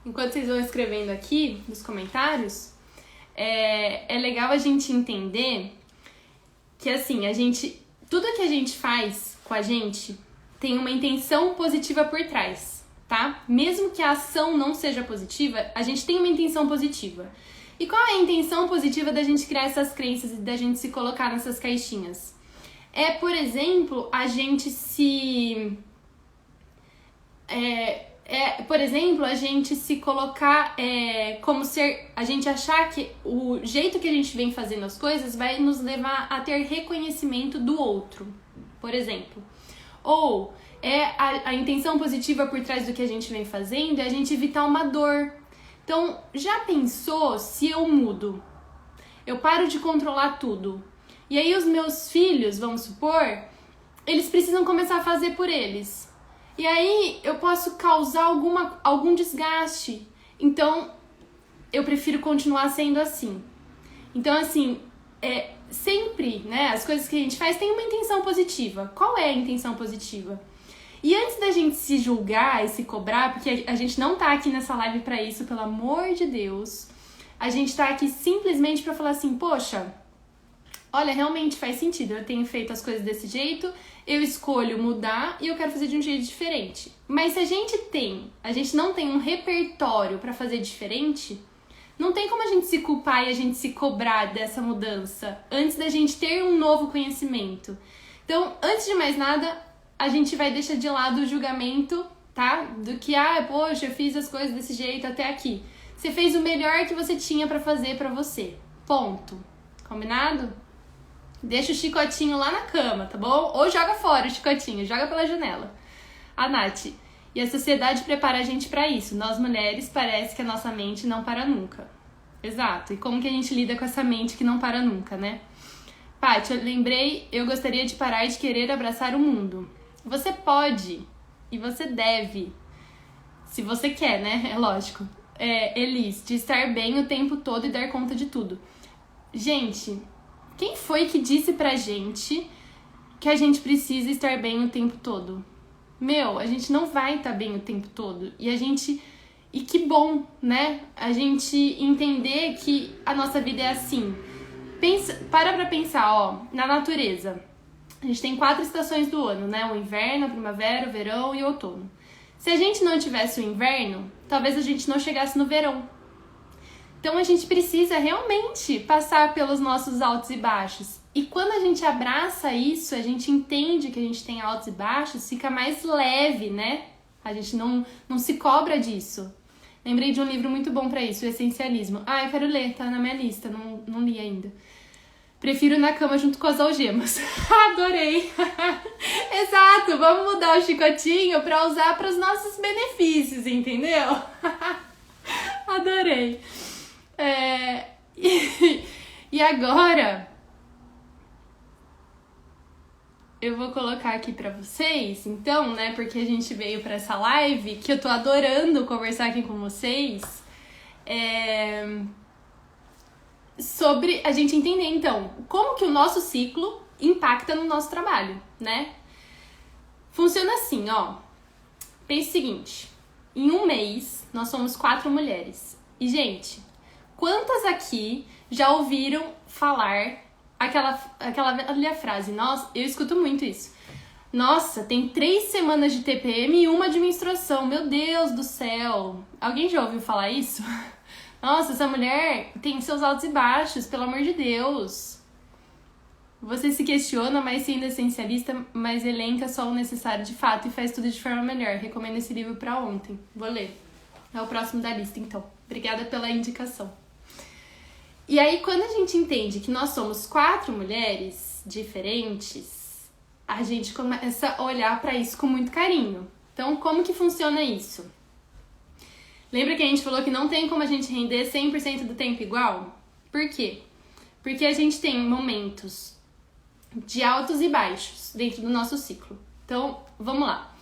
Enquanto vocês vão escrevendo aqui nos comentários, é legal a gente entender que assim, tudo que a gente faz com a gente tem uma intenção positiva por trás, tá? Mesmo que a ação não seja positiva, a gente tem uma intenção positiva. E qual é a intenção positiva da gente criar essas crenças e da gente se colocar nessas caixinhas? Por exemplo, a gente se colocar como ser, a gente achar que o jeito que a gente vem fazendo as coisas vai nos levar a ter reconhecimento do outro, por exemplo. Ou a intenção positiva por trás do que a gente vem fazendo é a gente evitar uma dor. Então, já pensou se eu mudo? Eu paro de controlar tudo. E aí os meus filhos, vamos supor, eles precisam começar a fazer por eles. E aí eu posso causar algum desgaste. Então, eu prefiro continuar sendo assim. Então, assim, sempre, né, as coisas que a gente faz têm uma intenção positiva. Qual é a intenção positiva? E antes da gente se julgar e se cobrar, porque a gente não tá aqui nessa live pra isso, pelo amor de Deus. A gente tá aqui simplesmente pra falar assim, poxa, olha, realmente faz sentido, eu tenho feito as coisas desse jeito, eu escolho mudar e eu quero fazer de um jeito diferente. Mas se a gente não tem um repertório pra fazer diferente, não tem como a gente se culpar e a gente se cobrar dessa mudança antes da gente ter um novo conhecimento. Então, antes de mais nada, a gente vai deixar de lado o julgamento, tá? Do que, poxa, eu fiz as coisas desse jeito até aqui. Você fez o melhor que você tinha pra fazer pra você. Ponto. Combinado? Deixa o chicotinho lá na cama, tá bom? Ou joga fora o chicotinho, joga pela janela. A Nath. E a sociedade prepara a gente pra isso. Nós mulheres, parece que a nossa mente não para nunca. Exato. E como que a gente lida com essa mente que não para nunca, né? Paty, eu gostaria de parar de querer abraçar o mundo. Você pode e você deve, se você quer, né? É lógico. Elis, de estar bem o tempo todo e dar conta de tudo. Gente, quem foi que disse pra gente que a gente precisa estar bem o tempo todo? A gente não vai estar bem o tempo todo. E que bom, né? A gente entender que a nossa vida é assim. Para pra pensar, ó, na natureza. A gente tem 4 estações do ano, né? O inverno, a primavera, o verão e o outono. Se a gente não tivesse o inverno, talvez a gente não chegasse no verão. Então a gente precisa realmente passar pelos nossos altos e baixos. E quando a gente abraça isso, a gente entende que a gente tem altos e baixos, fica mais leve, né? A gente não se cobra disso. Lembrei de um livro muito bom pra isso, o Essencialismo. Eu quero ler, tá na minha lista, não li ainda. Prefiro na cama junto com as algemas. Adorei! Exato, vamos mudar o chicotinho pra usar pros nossos benefícios, entendeu? Adorei! E agora, eu vou colocar aqui pra vocês, então, né, porque a gente veio pra essa live, que eu tô adorando conversar aqui com vocês, sobre a gente entender, então, como que o nosso ciclo impacta no nosso trabalho, né? Funciona assim, ó. Pense o seguinte, em um mês, nós somos 4 mulheres. E, gente, quantas aqui já ouviram falar aquela velha frase? Nossa, eu escuto muito isso. Nossa, tem 3 semanas de TPM e uma de menstruação. Meu Deus do céu. Alguém já ouviu falar isso? Nossa, essa mulher tem seus altos e baixos, pelo amor de Deus. Você se questiona, mas sendo essencialista, mas elenca só o necessário de fato e faz tudo de forma melhor. Recomendo esse livro pra ontem. Vou ler. É o próximo da lista, então. Obrigada pela indicação. E aí, quando a gente entende que nós somos 4 mulheres diferentes, a gente começa a olhar pra isso com muito carinho. Então, como que funciona isso? Lembra que a gente falou que não tem como a gente render 100% do tempo igual? Por quê? Porque a gente tem momentos de altos e baixos dentro do nosso ciclo. Então, vamos lá.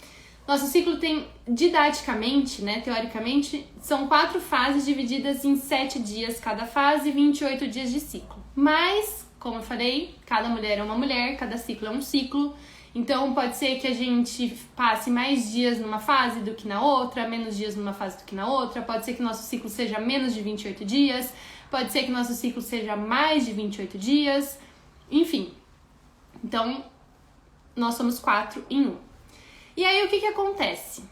Nosso ciclo tem, didaticamente, né, teoricamente, são 4 fases divididas em 7 dias cada fase e 28 dias de ciclo. Mas, como eu falei, cada mulher é uma mulher, cada ciclo é um ciclo. Então, pode ser que a gente passe mais dias numa fase do que na outra, menos dias numa fase do que na outra. Pode ser que nosso ciclo seja menos de 28 dias. Pode ser que nosso ciclo seja mais de 28 dias. Enfim. Então, nós somos 4 em 1. E aí, o que acontece?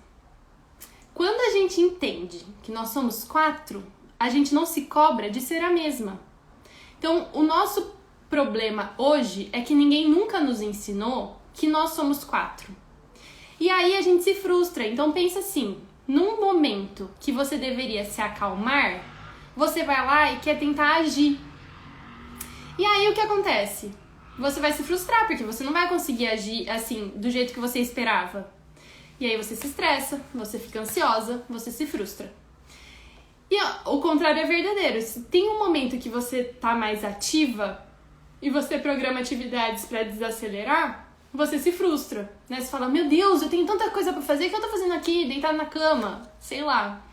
Quando a gente entende que nós somos 4, a gente não se cobra de ser a mesma. Então, o nosso problema hoje é que ninguém nunca nos ensinou que nós somos 4. E aí a gente se frustra. Então pensa assim, num momento que você deveria se acalmar, você vai lá e quer tentar agir. E aí o que acontece? Você vai se frustrar, porque você não vai conseguir agir assim, do jeito que você esperava. E aí você se estressa, você fica ansiosa, você se frustra. E ó, o contrário é verdadeiro. Se tem um momento que você tá mais ativa e você programa atividades para desacelerar, você se frustra, né? Você fala, meu Deus, eu tenho tanta coisa pra fazer, o que eu tô fazendo aqui, deitado na cama? Sei lá.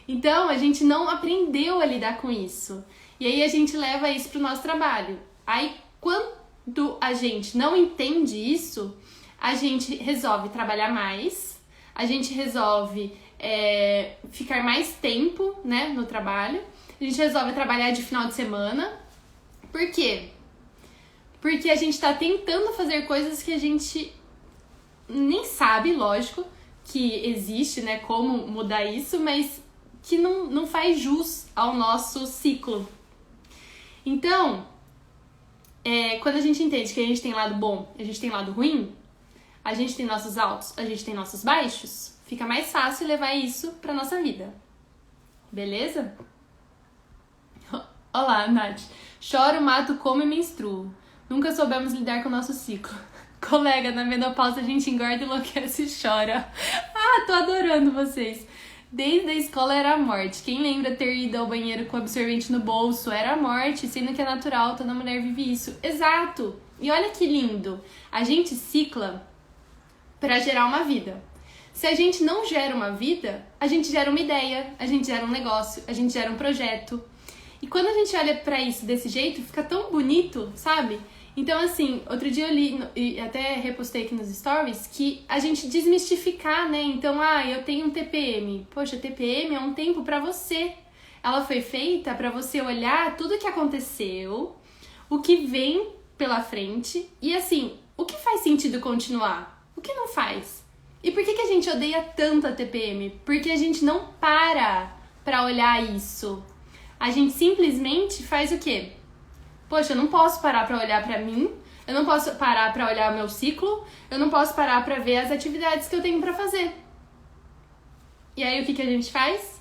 Então, a gente não aprendeu a lidar com isso. E aí a gente leva isso pro nosso trabalho. Aí, quando a gente não entende isso, a gente resolve trabalhar mais, a gente resolve ficar mais tempo, né, no trabalho, a gente resolve trabalhar de final de semana. Por quê? Porque a gente tá tentando fazer coisas que a gente nem sabe, lógico, que existe, né, como mudar isso, mas que não faz jus ao nosso ciclo. Então, quando a gente entende que a gente tem lado bom, a gente tem lado ruim, a gente tem nossos altos, a gente tem nossos baixos, fica mais fácil levar isso pra nossa vida. Beleza? Olá, Nath. Choro, mato, como e menstruo. Nunca soubemos lidar com o nosso ciclo. Colega, na menopausa a gente engorda, enlouquece e chora. Ah, tô adorando vocês. Desde a escola era a morte. Quem lembra ter ido ao banheiro com absorvente no bolso? Era a morte, sendo que é natural, toda mulher vive isso. Exato! E olha que lindo. A gente cicla pra gerar uma vida. Se a gente não gera uma vida, a gente gera uma ideia, a gente gera um negócio, a gente gera um projeto. E quando a gente olha pra isso desse jeito, fica tão bonito, sabe? Então, assim, outro dia eu li, e até repostei aqui nos stories, que a gente desmistificar, né? Então, eu tenho um TPM. Poxa, TPM é um tempo pra você. Ela foi feita pra você olhar tudo que aconteceu, o que vem pela frente, e assim, o que faz sentido continuar? O que não faz? E por que a gente odeia tanto a TPM? Porque a gente não para pra olhar isso. A gente simplesmente faz o quê? Poxa, eu não posso parar pra olhar pra mim, eu não posso parar pra olhar o meu ciclo, eu não posso parar pra ver as atividades que eu tenho pra fazer. E aí o que a gente faz?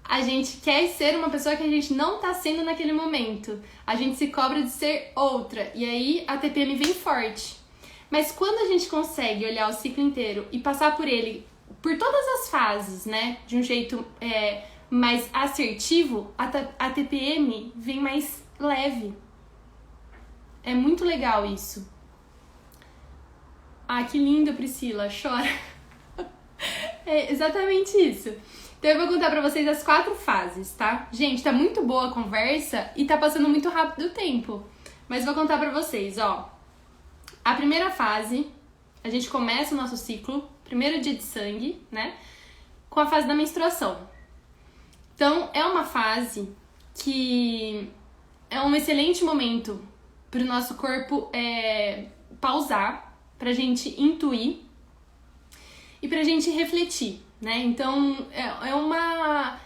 A gente quer ser uma pessoa que a gente não tá sendo naquele momento. A gente se cobra de ser outra. E aí a TPM vem forte. Mas quando a gente consegue olhar o ciclo inteiro e passar por ele, por todas as fases, né? De um jeito mais assertivo, a TPM vem mais leve. É muito legal isso. Ah, que lindo, Priscila. Chora. É exatamente isso. Então eu vou contar pra vocês as 4 fases, tá? Gente, tá muito boa a conversa e tá passando muito rápido o tempo. Mas vou contar pra vocês, ó. A primeira fase, a gente começa o nosso ciclo, primeiro dia de sangue, né? Com a fase da menstruação. Então, é uma fase que é um excelente momento pro nosso corpo pausar, pra gente intuir e pra gente refletir, né? Então, é uma...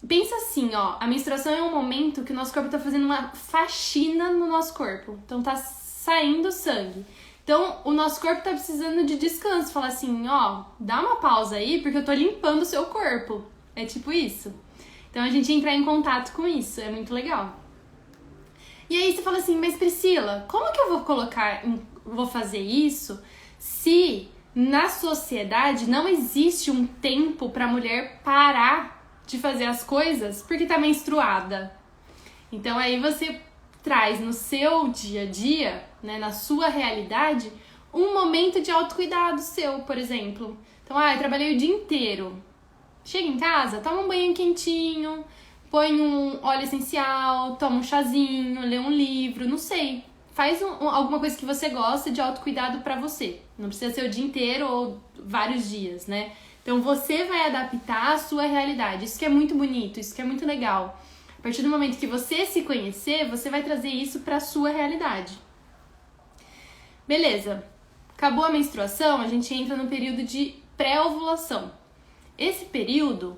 Pensa assim, ó, a menstruação é um momento que o nosso corpo tá fazendo uma faxina no nosso corpo. Então, tá saindo sangue. Então, o nosso corpo tá precisando de descanso. Fala assim, ó, dá uma pausa aí, porque eu tô limpando o seu corpo. É tipo isso. Então, a gente entrar em contato com isso, é muito legal. E aí você fala assim, mas Priscila, como que eu vou fazer isso se na sociedade não existe um tempo pra mulher parar de fazer as coisas porque tá menstruada? Então aí você traz no seu dia a dia, né, na sua realidade, um momento de autocuidado seu, por exemplo. Então, eu trabalhei o dia inteiro. Chega em casa, toma um banho quentinho, põe um óleo essencial, toma um chazinho, lê um livro, não sei. Faz alguma coisa que você gosta de autocuidado pra você. Não precisa ser o dia inteiro ou vários dias, né? Então você vai adaptar a sua realidade. Isso que é muito bonito, isso que é muito legal. A partir do momento que você se conhecer, você vai trazer isso pra sua realidade. Beleza. Acabou a menstruação, a gente entra no período de pré-ovulação. Esse período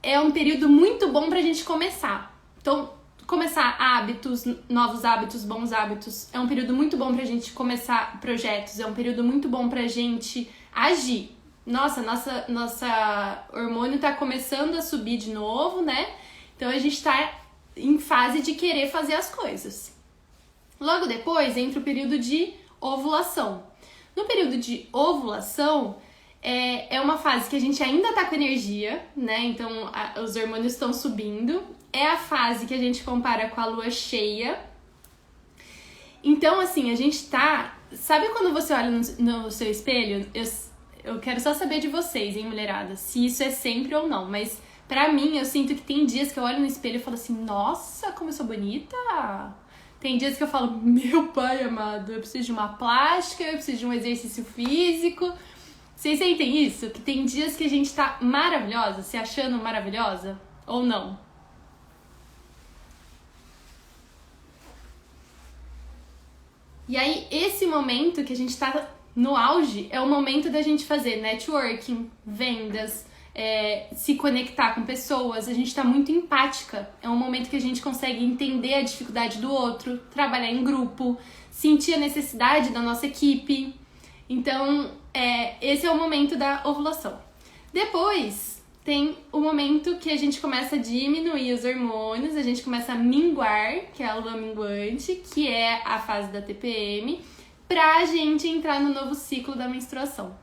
é um período muito bom pra gente começar. Então, começar hábitos, novos hábitos, bons hábitos. É um período muito bom pra gente começar projetos. É um período muito bom pra gente agir. Nossa hormônio tá começando a subir de novo, né? Então, a gente tá em fase de querer fazer as coisas. Logo depois, entra o período de ovulação. No período de ovulação, é uma fase que a gente ainda tá com energia, né? Então, os hormônios estão subindo. É a fase que a gente compara com a lua cheia. Então, assim, a gente tá... Sabe quando você olha no seu espelho? Eu quero só saber de vocês, hein, mulherada? Se isso é sempre ou não. Mas, pra mim, eu sinto que tem dias que eu olho no espelho e falo assim... Nossa, como eu sou bonita! Tem dias que eu falo... Meu pai amado, eu preciso de uma plástica, eu preciso de um exercício físico... Vocês sentem isso? Que tem dias que a gente tá maravilhosa, se achando maravilhosa? Ou não? E aí, esse momento que a gente tá no auge é o momento da gente fazer networking, vendas, se conectar com pessoas. A gente tá muito empática. É um momento que a gente consegue entender a dificuldade do outro, trabalhar em grupo, sentir a necessidade da nossa equipe. Então, esse é o momento da ovulação. Depois, tem o momento que a gente começa a diminuir os hormônios, a gente começa a minguar, que é a lua minguante, que é a fase da TPM, pra gente entrar no novo ciclo da menstruação.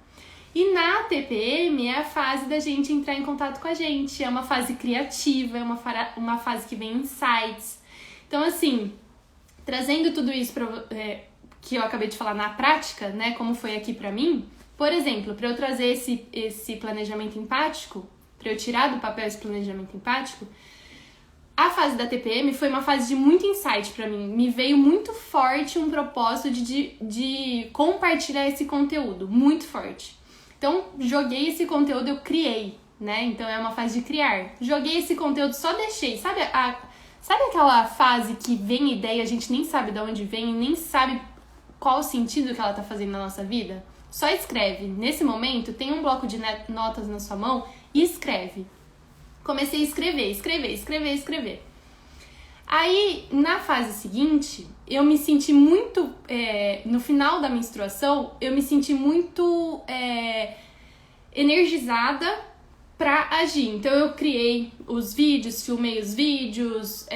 E na TPM é a fase da gente entrar em contato com a gente, é uma fase criativa, é uma fase que vem insights. Então, assim, trazendo tudo isso que eu acabei de falar na prática, né, como foi aqui pra mim, por exemplo, para eu trazer esse planejamento empático, para eu tirar do papel esse planejamento empático, a fase da TPM foi uma fase de muito insight pra mim. Me veio muito forte um propósito de compartilhar esse conteúdo, muito forte. Então, joguei esse conteúdo, eu criei, né? Então, é uma fase de criar. Joguei esse conteúdo, só deixei. Sabe aquela fase que vem ideia, a gente nem sabe de onde vem, nem sabe qual o sentido que ela tá fazendo na nossa vida? Só escreve. Nesse momento, tem um bloco de notas na sua mão e escreve. Comecei a escrever. Aí, na fase seguinte, eu me senti muito... no final da menstruação, eu me senti muito energizada pra agir. Então, eu criei os vídeos, filmei os vídeos,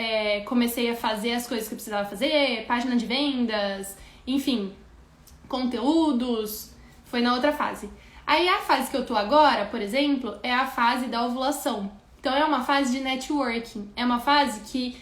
comecei a fazer as coisas que eu precisava fazer, página de vendas, enfim, conteúdos... Foi na outra fase. Aí a fase que eu tô agora, por exemplo, é a fase da ovulação. Então é uma fase de networking, é uma fase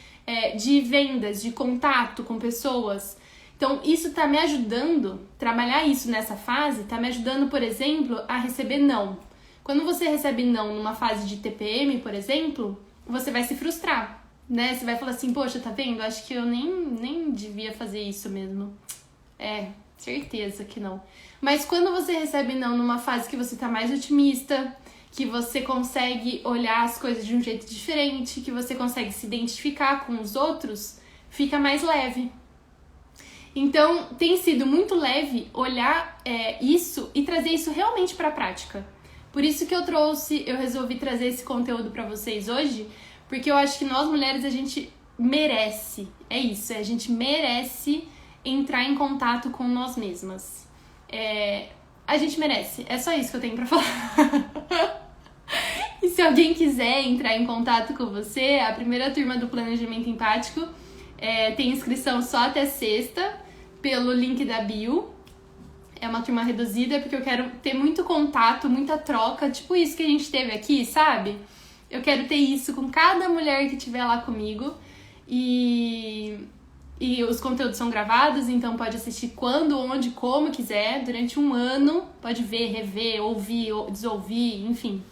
de vendas, de contato com pessoas. Então isso tá me ajudando, trabalhar isso nessa fase, tá me ajudando, por exemplo, a receber não. Quando você recebe não numa fase de TPM, por exemplo, você vai se frustrar, né? Você vai falar assim, poxa, tá vendo? Acho que eu nem devia fazer isso mesmo. Certeza que não. Mas quando você recebe não numa fase que você tá mais otimista, que você consegue olhar as coisas de um jeito diferente, que você consegue se identificar com os outros, fica mais leve. Então, tem sido muito leve olhar isso e trazer isso realmente para a prática. Por isso que eu resolvi trazer esse conteúdo para vocês hoje, porque eu acho que nós mulheres, a gente merece, a gente merece entrar em contato com nós mesmas. A gente merece, é só isso que eu tenho pra falar. E se alguém quiser entrar em contato com você, a primeira turma do Planejamento Empático tem inscrição só até sexta, pelo link da bio. É uma turma reduzida, porque eu quero ter muito contato, muita troca, tipo isso que a gente teve aqui, sabe? Eu quero ter isso com cada mulher que estiver lá comigo. E os conteúdos são gravados, então pode assistir quando, onde, como quiser, durante um ano. Pode ver, rever, ouvir, desouvir, enfim.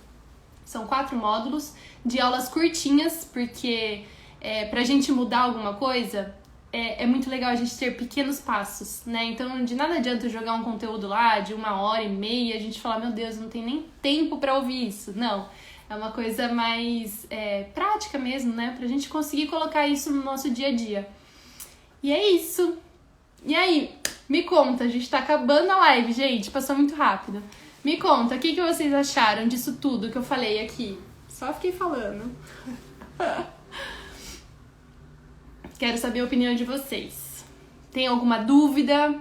São 4 módulos de aulas curtinhas, porque pra gente mudar alguma coisa, é muito legal a gente ter pequenos passos, né? Então, de nada adianta eu jogar um conteúdo lá de 1h30 e a gente falar, meu Deus, não tem nem tempo pra ouvir isso. Não, é uma coisa mais prática mesmo, né? Pra gente conseguir colocar isso no nosso dia a dia. E é isso. E aí, me conta, a gente tá acabando a live, gente, passou muito rápido. Me conta, o que vocês acharam disso tudo que eu falei aqui? Só fiquei falando. Quero saber a opinião de vocês. Tem alguma dúvida?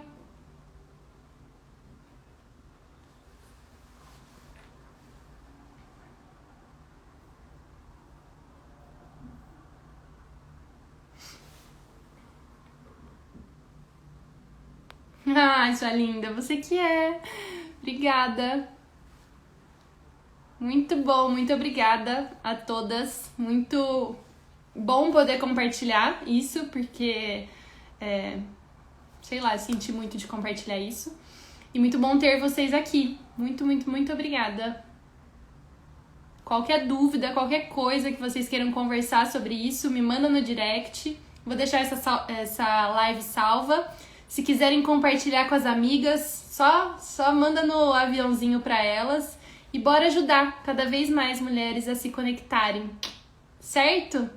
Ai, sua linda, você que é. Obrigada. Muito bom, muito obrigada a todas. Muito bom poder compartilhar isso, porque, sei lá, eu senti muito de compartilhar isso. E muito bom ter vocês aqui. Muito, muito, muito obrigada. Qualquer dúvida, qualquer coisa que vocês queiram conversar sobre isso, me manda no direct. Vou deixar essa live salva. Se quiserem compartilhar com as amigas, só manda no aviãozinho para elas. E bora ajudar cada vez mais mulheres a se conectarem. Certo?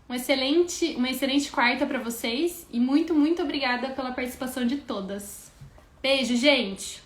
Uma excelente quarta para vocês. E muito, muito obrigada pela participação de todas. Beijo, gente!